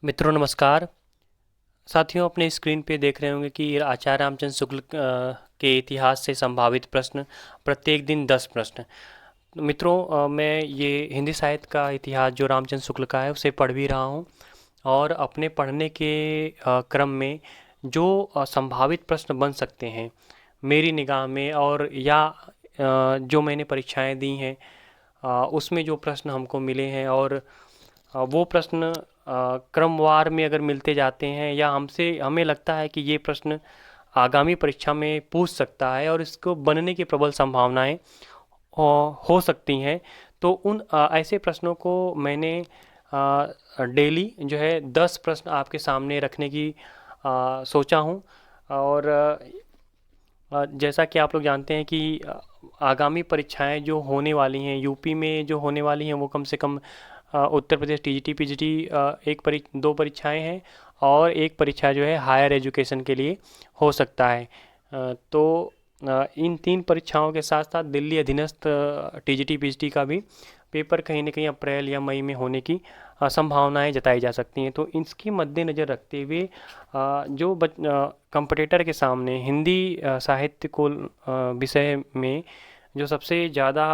मित्रों नमस्कार। साथियों, अपने स्क्रीन पे देख रहे होंगे कि आचार्य रामचंद्र शुक्ल के इतिहास से संभावित प्रश्न, प्रत्येक दिन 10 प्रश्न। मित्रों, मैं ये हिंदी साहित्य का इतिहास जो रामचंद्र शुक्ल का है उसे पढ़ भी रहा हूँ। और अपने पढ़ने के क्रम में जो संभावित प्रश्न बन सकते हैं मेरी निगाह में, और या जो मैंने परीक्षाएं दी हैं उसमें जो प्रश्न हमको मिले हैं, और वो प्रश्न क्रमवार में अगर मिलते जाते हैं या हमसे हमें लगता है कि ये प्रश्न आगामी परीक्षा में पूछ सकता है और इसको बनने की प्रबल संभावनाएं हो सकती हैं, तो उन ऐसे प्रश्नों को मैंने डेली जो है 10 प्रश्न आपके सामने रखने की सोचा हूँ। और जैसा कि आप लोग जानते हैं कि आगामी परीक्षाएं जो होने वाली हैं यूपी में, जो होने वाली हैं वो कम से कम उत्तर प्रदेश टीजीटी पीजीटी दो परीक्षाएं हैं, और एक परीक्षा जो है हायर एजुकेशन के लिए हो सकता है। तो इन 3 परीक्षाओं के साथ साथ दिल्ली अधीनस्थ टीजीटी पीजीटी का भी पेपर कहीं न कहीं अप्रैल या मई में होने की संभावनाएं जताई जा सकती हैं। तो इसके मद्देनज़र रखते हुए जो कंपटीटर के सामने हिंदी साहित्य को विषय में जो सबसे ज़्यादा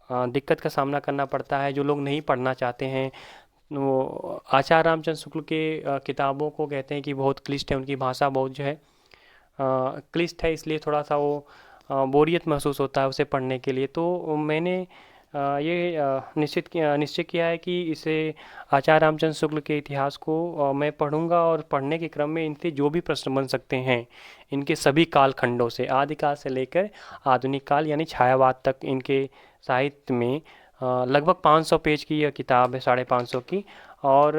दिक्कत का सामना करना पड़ता है, जो लोग नहीं पढ़ना चाहते हैं, वो आचार्य रामचंद्र शुक्ल के किताबों को कहते हैं कि बहुत क्लिष्ट है, उनकी भाषा बहुत जो है क्लिष्ट है, इसलिए थोड़ा सा वो बोरियत महसूस होता है उसे पढ़ने के लिए। तो मैंने ये निश्चय किया है कि इसे आचार्य रामचंद्र शुक्ल के इतिहास को मैं पढ़ूंगा, और पढ़ने के क्रम में इनसे जो भी प्रश्न बन सकते हैं इनके सभी कालखंडों से, आदिकाल से लेकर आधुनिक काल यानी छायावाद तक, इनके साहित्य में लगभग 500 पेज की यह किताब है, 550 की। और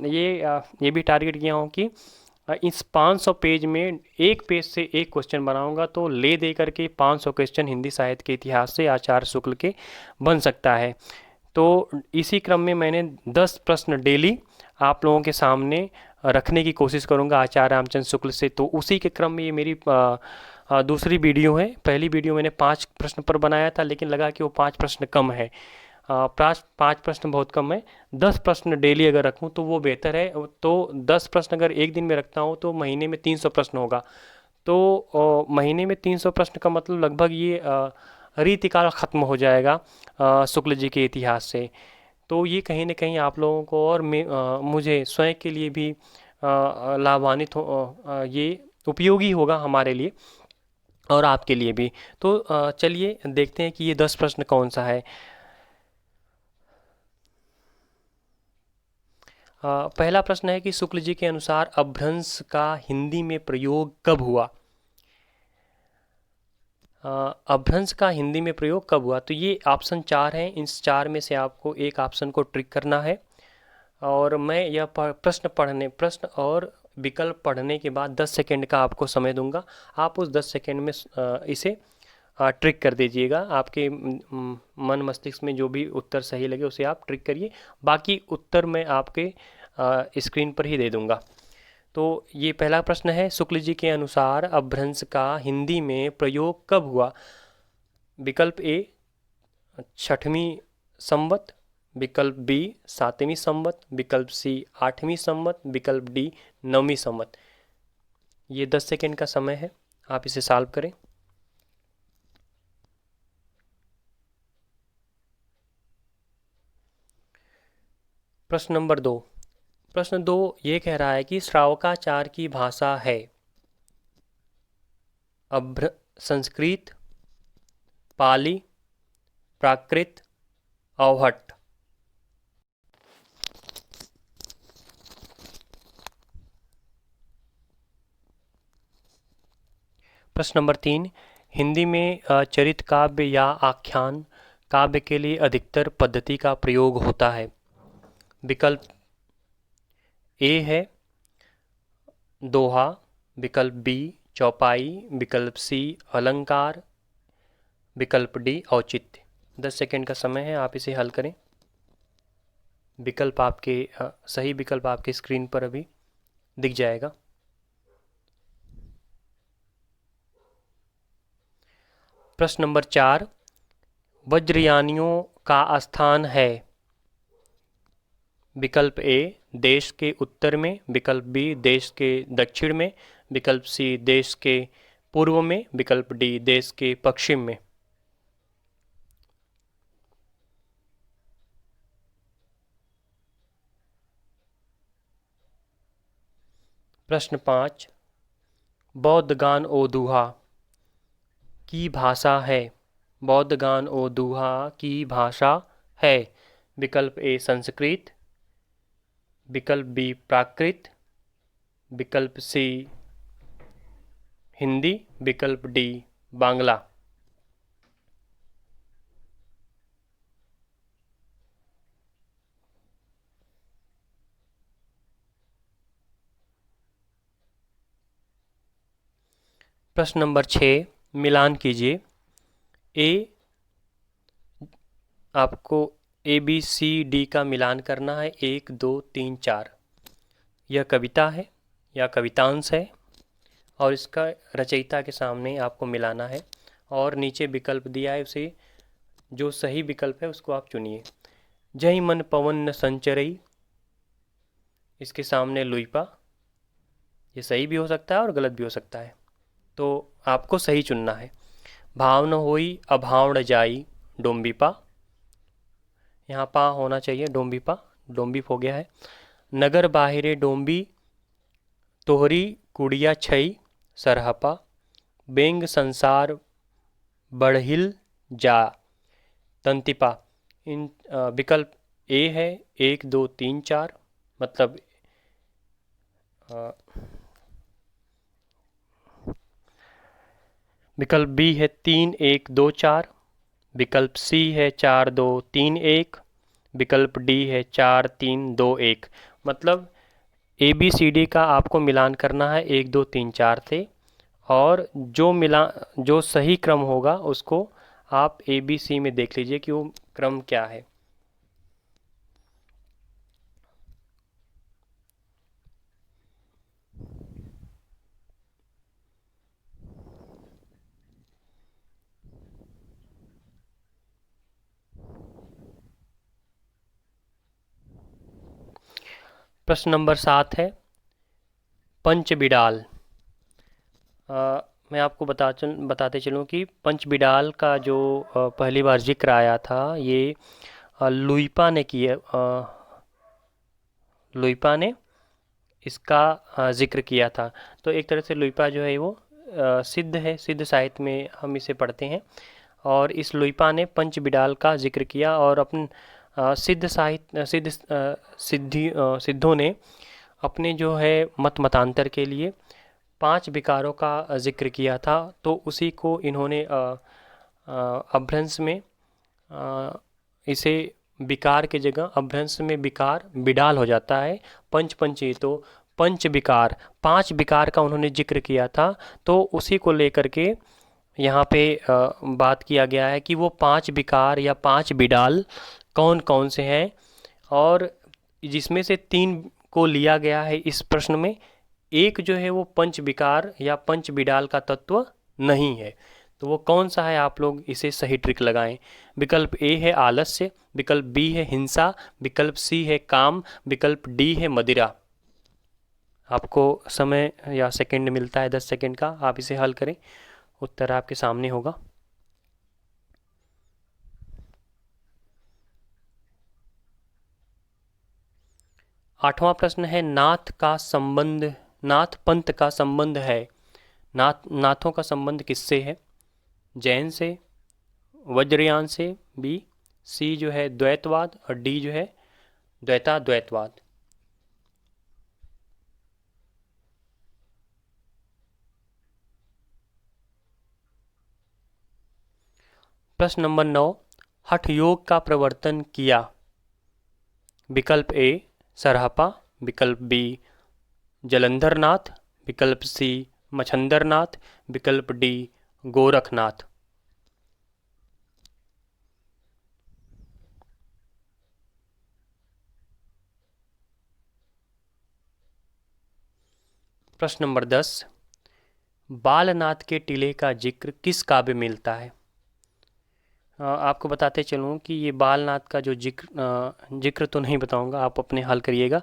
ये भी टारगेट किया हूँ कि इस 500 पेज में एक पेज से एक क्वेश्चन बनाऊंगा, तो ले दे करके 500 क्वेश्चन हिंदी साहित्य के इतिहास से आचार्य शुक्ल के बन सकता है। तो इसी क्रम में मैंने 10 प्रश्न डेली आप लोगों के सामने रखने की कोशिश करूंगा आचार्य रामचंद्र शुक्ल से। तो उसी के क्रम में ये मेरी दूसरी वीडियो है। पहली वीडियो मैंने 5 प्रश्न पर बनाया था, लेकिन लगा कि वो 5 प्रश्न कम है, 5 प्रश्न बहुत कम है। 10 प्रश्न डेली अगर रखूं तो वो बेहतर है। तो 10 प्रश्न अगर एक दिन में रखता हूं तो महीने में 300 प्रश्न होगा। तो महीने में 300 प्रश्न का मतलब लगभग ये रीतिकाल ख़त्म हो जाएगा शुक्ल जी के इतिहास से। तो ये कहीं न कहीं आप लोगों को और मुझे स्वयं के लिए भी लाभान्वित ये उपयोगी होगा हमारे लिए, और आपके लिए भी। तो चलिए देखते हैं कि ये 10 प्रश्न कौन सा है। पहला प्रश्न है कि शुक्ल जी के अनुसार अपभ्रंश का हिंदी में प्रयोग कब हुआ? अपभ्रंश का हिंदी में प्रयोग कब हुआ? तो ये ऑप्शन 4 हैं। इस 4 में से आपको एक ऑप्शन को ट्रिक करना है, और मैं यह प्रश्न और विकल्प पढ़ने के बाद 10 सेकेंड का आपको समय दूंगा। आप उस 10 सेकेंड में इसे ट्रिक कर दीजिएगा। आपके मन मस्तिष्क में जो भी उत्तर सही लगे उसे आप ट्रिक करिए, बाकी उत्तर मैं आपके स्क्रीन पर ही दे दूंगा। तो ये पहला प्रश्न है, शुक्ल जी के अनुसार अपभ्रंश का हिंदी में प्रयोग कब हुआ? विकल्प ए 6वीं संवत, विकल्प बी 7वीं संवत, विकल्प सी 8वीं संवत, विकल्प डी 9वीं संवत। ये 10 सेकेंड का समय है, आप इसे सॉल्व करें। प्रश्न नंबर 2। प्रश्न 2 ये कह रहा है कि श्रावकाचार की भाषा है संस्कृत, पाली, प्राकृत, अवहट्ट। प्रश्न नंबर 3, हिंदी में चरित काव्य या आख्यान काव्य के लिए अधिकतर पद्धति का प्रयोग होता है। विकल्प ए है दोहा, विकल्प बी चौपाई, विकल्प सी अलंकार, विकल्प डी औचित्य। 10 सेकेंड का समय है, आप इसे हल करें। विकल्प आपके सही विकल्प आपके स्क्रीन पर अभी दिख जाएगा। प्रश्न नंबर 4, वज्रयानियों का स्थान है। विकल्प ए देश के उत्तर में, विकल्प बी देश के दक्षिण में, विकल्प सी देश के पूर्व में, विकल्प डी देश के पश्चिम में। प्रश्न 5, बौद्ध गान ओ दूहा की भाषा है। बौद्ध गान ओ दूहा की भाषा है। विकल्प ए संस्कृत, विकल्प बी प्राकृत, विकल्प सी हिंदी, विकल्प डी बांग्ला। प्रश्न नंबर 6, मिलान कीजिए। ए आपको ए बी सी डी का मिलान करना है, 1 2 3 4। यह कविता है या कवितांश है और इसका रचयिता के सामने आपको मिलाना है और नीचे विकल्प दिया है, उसे जो सही विकल्प है उसको आप चुनिए। जय मन पवन न संचरई, इसके सामने लुइपा। ये सही भी हो सकता है और गलत भी हो सकता है, तो आपको सही चुनना है। भाव न होई अभाव न जाई, डोम्बिपा। यहाँ पा होना चाहिए, डोम्बिपा, डोम्बिप हो गया है। नगर बाहिरे डोम्बी, तोहरी कुड़िया छई, सरहपा। बेंग संसार बढ़हिल जा, तंतिपा। इन विकल्प ए है 1 2 3 4, मतलब विकल्प बी है 3 1 2 4, विकल्प सी है 4 2 3 1, विकल्प डी है 4 3 2 1। मतलब ए बी सी डी का आपको मिलान करना है 1 2 3 4 से, और जो सही क्रम होगा उसको आप ए बी सी में देख लीजिए कि वो क्रम क्या है। प्रश्न नंबर 7 है, पंच बिडाल। मैं आपको बताते चलूँ कि पंच बिडाल का जो पहली बार जिक्र आया था, ये लुइपा ने किया। लुइपा ने इसका जिक्र किया था। तो एक तरह से लुइपा जो है वो सिद्ध है, सिद्ध साहित्य में हम इसे पढ़ते हैं। और इस लुइपा ने पंच बिडाल का जिक्र किया और अपन सिद्ध साहित्य सिद्धों ने अपने जो है मतांतर के लिए 5 विकारों का जिक्र किया था। तो उसी को इन्होंने अपभ्रंश में इसे विकार की जगह अपभ्रंश में विकार बिडाल हो जाता है। पंची तो पंच विकार, 5 विकार का उन्होंने जिक्र किया था। तो उसी को लेकर के यहाँ पे बात किया गया है कि वो 5 विकार या 5 बिडाल कौन कौन से हैं, और जिसमें से 3 को लिया गया है इस प्रश्न में। एक जो है वो पंच विकार या पंच बिडाल का तत्व नहीं है। तो वो कौन सा है, आप लोग इसे सही ट्रिक लगाएं। विकल्प ए है आलस्य, विकल्प बी है हिंसा, विकल्प सी है काम, विकल्प डी है मदिरा। आपको समय या सेकंड मिलता है 10 सेकंड का, आप इसे हल करें। उत्तर आपके सामने होगा। 8वां प्रश्न है, नाथ पंथ का संबंध है। नाथों का संबंध किससे है? जैन से, वज्रयान से, बी सी जो है द्वैतवाद, और डी जो है द्वैतवाद। प्रश्न नंबर 9, हठ योग का प्रवर्तन किया। विकल्प ए सरहपा, विकल्प बी जलंधर नाथ, विकल्प सी मछंदर नाथ, विकल्प डी गोरखनाथ। प्रश्न नंबर 10, बालनाथ के टीले का जिक्र किस काव्य में मिलता है? आपको बताते चलूँ कि ये बालनाथ का जो जिक्र तो नहीं बताऊंगा, आप अपने हल करिएगा।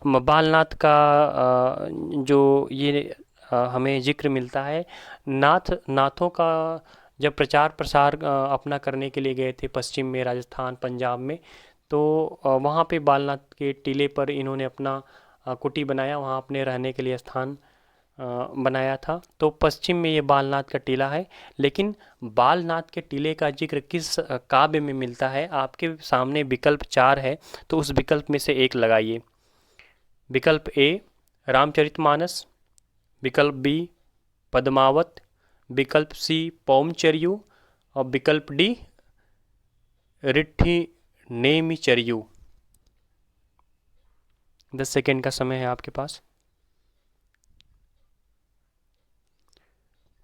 बालनाथ का जो ये हमें जिक्र मिलता है, नाथों का जब प्रचार प्रसार अपना करने के लिए गए थे पश्चिम में, राजस्थान पंजाब में, तो वहाँ पे बालनाथ के टीले पर इन्होंने अपना कुटी बनाया, वहाँ अपने रहने के लिए स्थान बनाया था। तो पश्चिम में ये बालनाथ का टीला है। लेकिन बालनाथ के टीले का जिक्र किस काव्य में मिलता है? आपके सामने विकल्प 4 है, तो उस विकल्प में से एक लगाइए। विकल्प ए रामचरितमानस, विकल्प बी पद्मावत, विकल्प सी पौमचर्यु, और विकल्प डी रिट्ठी नेमिचर्यु। 10 सेकेंड का समय है आपके पास।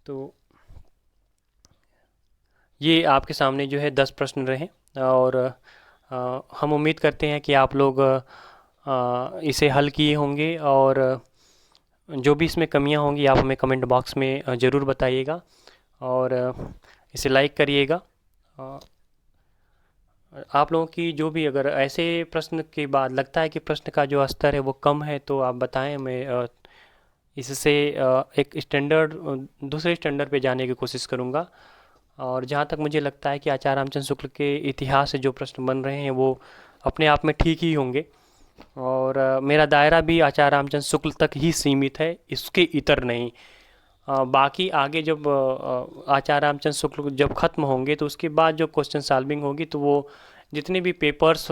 तो ये आपके सामने जो है 10 प्रश्न रहे, और हम उम्मीद करते हैं कि आप लोग इसे हल किए होंगे, और जो भी इसमें कमियां होंगी आप हमें कमेंट बॉक्स में ज़रूर बताइएगा, और इसे लाइक करिएगा। आप लोगों की जो भी, अगर ऐसे प्रश्न के बाद लगता है कि प्रश्न का जो स्तर है वो कम है, तो आप बताएं। मैं इससे एक स्टैंडर्ड, दूसरे स्टैंडर्ड पे जाने की कोशिश करूँगा। और जहाँ तक मुझे लगता है कि आचार्य रामचंद्र शुक्ल के इतिहास से जो प्रश्न बन रहे हैं वो अपने आप में ठीक ही होंगे, और मेरा दायरा भी आचार्य रामचंद्र शुक्ल तक ही सीमित है, इसके इतर नहीं। बाकी आगे जब आचार्य रामचंद्र शुक्ल जब ख़त्म होंगे तो उसके बाद जो क्वेश्चन सॉल्विंग होगी, तो वो जितने भी पेपर्स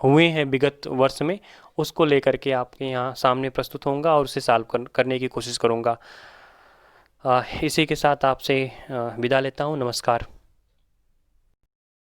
हुए हैं विगत वर्ष में, उसको लेकर के आपके यहाँ सामने प्रस्तुत होऊंगा और उसे सॉल्व करने की कोशिश करूँगा। इसी के साथ आपसे विदा लेता हूँ। नमस्कार।